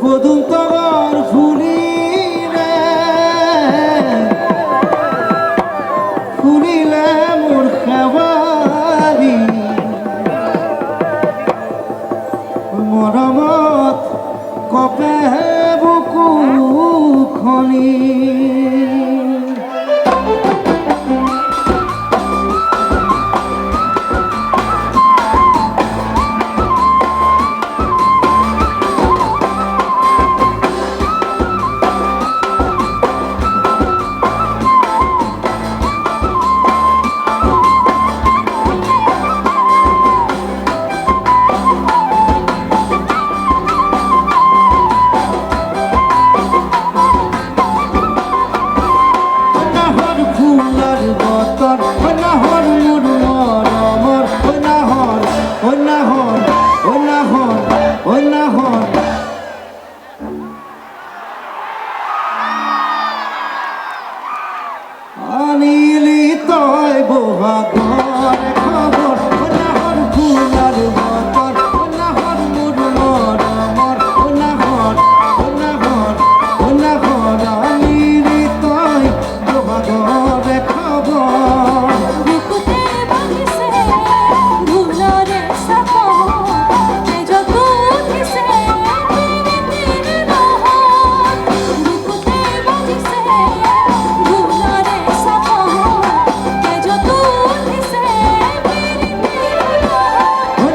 পদুম তগর ফুলিলে ফুলিলে মোর খাবারি মৰমত কপে বুকু খনি আনিলি তই বহাগৰ খবৰ নাহৰ ফুলাৰ বতৰ নাহৰ মোৰ মৰমৰ নাহৰ আনিলি তই বহাগৰ খবৰ বুকুতে বাজিছে ঢোলৰে চাপৰ তেজত উঠিছে পিৰিতিৰ লহৰ বুকুতে বাজিছে ঢোলৰে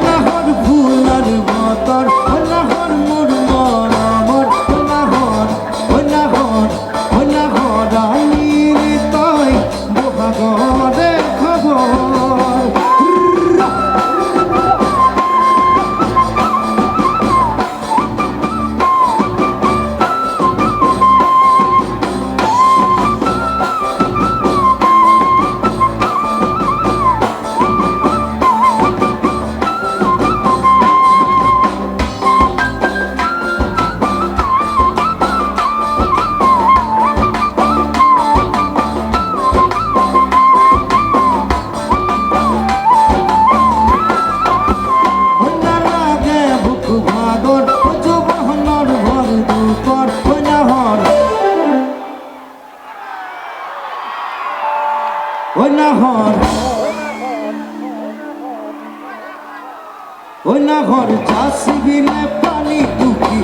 নাহৰ ফুলাৰ বতৰ নাহৰ মোৰ মৰমৰ নাহৰ আনিলি তই বহাগৰ খবৰ নাহর চাষিবিলে পানি টুকি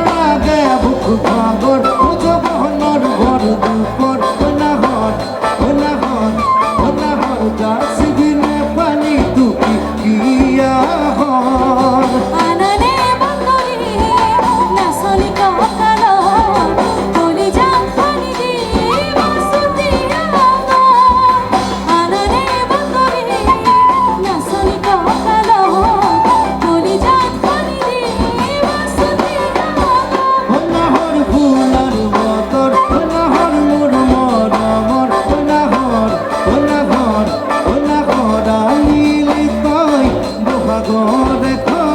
লাগে বুক ভাগর বহনর ঘর দুপর নাহর চাষিবিলে পানি টুকি আননে বন্ধরি নাচনি কঁকাল তলি যাম পানি দি বাসুতি আননে বন্ধরি নাচনি কঁকাল তলি যাম পানি দি বাসুতি নাহর ফুলার বতর নাহর মোর মরমর নাহর আনিলি তই বহাগর খবৰ